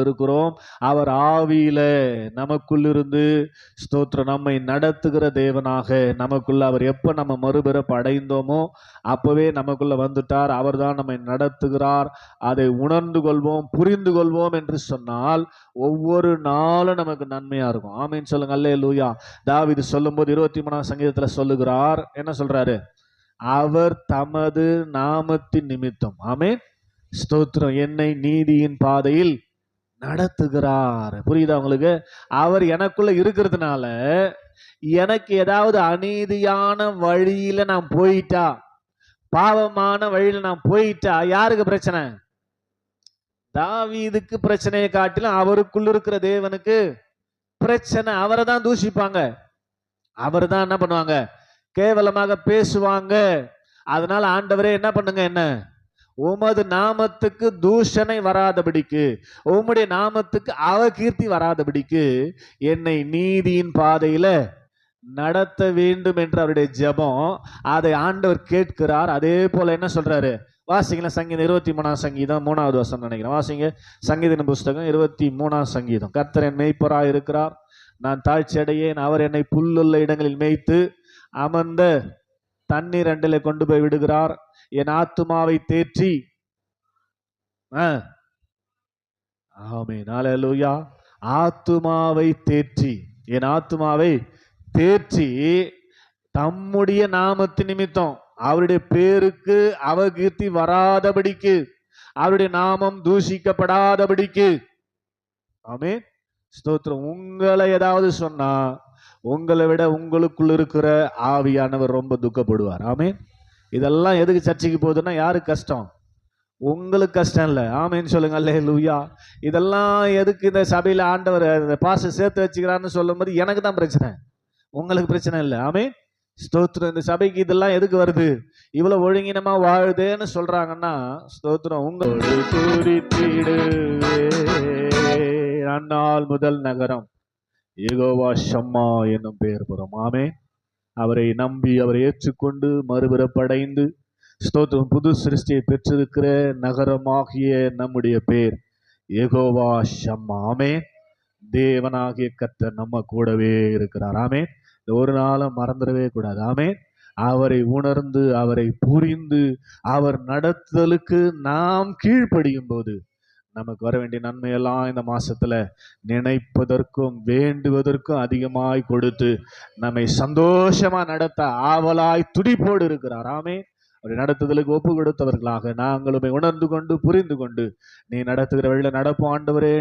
இருக்கிறோம். அவர் ஆவியில நமக்குள் இருந்து ஸ்தோத்திரம் நம்மை நடத்துகிற தேவனாக நமக்குள்ள அவர் எப்ப நம்ம மறுபிறப்பு அடைந்தோமோ அப்பவே நமக்குள்ள வந்துட்டார். அவர் தான் நம்மை நடத்துகிறார். அதை உணர்ந்து கொள்வோம், புரிந்து கொள்வோம் என்று சொன்னால் ஒவ்வொரு நாளும் நமக்கு நன்மையா இருக்கும். ஆமீன் சொல்லுங்க. அல்லேலூயா. தாவீது சொல்லும்போது 23ஆம் சங்கீதத்துல சொல்லுகிறார், என்ன சொல்றாரு? அவர் தமது நாமத்தின் நிமித்தம், ஆமீன், ஸ்தோத்திரம், என்னை நீதியின் பாதையில் நடத்துகிறார். புரியுதா உங்களுக்கு? அவர் எனக்குள்ள இருக்கிறதுனால எனக்கு ஏதாவது அநீதியான வழியில நான் போயிட்டா, பாவமான வழியில நான் போயிட்டா யாருக்கு பிரச்சனை? தாவீதுக்கு பிரச்சனையை காட்டிலும் அவருக்குள்ள இருக்கிற தேவனுக்கு பிரச்சனை. அவரை தான் தூஷிப்பாங்க, அவர் தான் என்ன பண்ணுவாங்க? கேவலமாக பேசுவாங்க. அதனால ஆண்டவரே என்ன பண்ணுங்க, என்ன உமது நாமத்துக்கு தூஷணை வராதபடிக்கு, உம்முடைய நாமத்துக்கு அவகீர்த்தி வராதபடிக்கு என்னை நீதியின் பாதையில நடத்த வேண்டும் என்று அவருடைய ஜெபம். அதை ஆண்டவர் கேட்கிறார். அதே போல என்ன சொல்றாரு? வாசிங்களா, சங்கீதம் 23ஆம் சங்கீதம் 3வது வசனம் நினைக்கிறேன். வாசிங்க, சங்கீதத்தின் புஸ்தகம் 23ஆம் சங்கீதம். கர்த்தர் என் மேய்ப்பராய் இருக்கிறார், நான் தாழ்ச்சி அடையேன். அவர் என்னை புல்லுள்ள இடங்களில் மேய்த்து அமர்ந்த தண்ணீர் அண்டிலே கொண்டு போய் விடுகிறார். என் ஆத்துமாவை தேற்றி, ஆமென், அல்லேலூயா, ஆத்துமாவை தேற்றி, என் ஆத்துமாவை தேற்றி தம்முடைய நாமத்தின் நிமித்தம், அவருடைய பேருக்கு அவகீர்த்தி வராதபடிக்கு, அவருடைய நாமம் தூஷிக்கப்படாதபடிக்கு, ஆமென், ஸ்தோத்திரம். உங்களை ஏதாவது சொன்னா உங்களை விட உங்களுக்குள்ள இருக்கிற ஆவியானவர் ரொம்ப துக்கப்படுவார். ஆமென். இதெல்லாம் எதுக்கு சர்ச்சைக்கு போகுதுன்னா யாருக்கு கஷ்டம்? உங்களுக்கு கஷ்டம் இல்லை. ஆமென் சொல்லுங்க. அல்லேலூயா. இதெல்லாம் எதுக்கு இந்த சபையில ஆண்டவர் பாஸ்டர் சேர்த்து வச்சுக்கிறான்னு சொல்லும் போது எனக்கு தான் பிரச்சனை, உங்களுக்கு பிரச்சனை இல்லை. ஆமென், ஸ்தோத்திரம். இந்த சபைக்கு இதெல்லாம் எதுக்கு வருது? இவ்வளவு ஒழுங்கினமா வாழுதேன்னு சொல்றாங்கன்னா ஸ்தோத்திரம். உங்களோடு குறித்திடுவே அந்நாள் முதல் நகரம் யெகோவா ஷம்மா என்னும் பெயர் பெறும். ஆமென். அவரை நம்பி அவரை ஏற்றுக்கொண்டு மறுபிறப்படைந்து ஸ்தோத்திரம் புது சிருஷ்டியை பெற்றிருக்கிற நகரமாகிய நம்முடைய பேர் யெகோவா ஷம்மா. ஆமென். தேவனாகிய கர்த்தர் நம்ம கூடவே இருக்கிறார். ஆமென். ஒரு நாளும் மறந்துடவே கூடாது. ஆமென். அவரை உணர்ந்து அவரை புரிந்து அவர் நடத்துதலுக்கு நாம் கீழ்ப்படியும் போது நமக்கு வர வேண்டிய நன்மையெல்லாம் இந்த மாசத்துல நினைப்பதற்கும் வேண்டுவதற்கும் அதிகமாய் கொடுத்து நம்மை சந்தோஷமா நடத்த ஆவலாய் துடிப்போடு இருக்கிறார். ஆமென். அவரை நடத்துதலுக்கு ஒப்பு கொடுத்தவர்களாக நாங்களுமே உணர்ந்து கொண்டு புரிந்து கொண்டு நீ நடத்துகிற வழியில நடப்போம் ஆண்டவரே.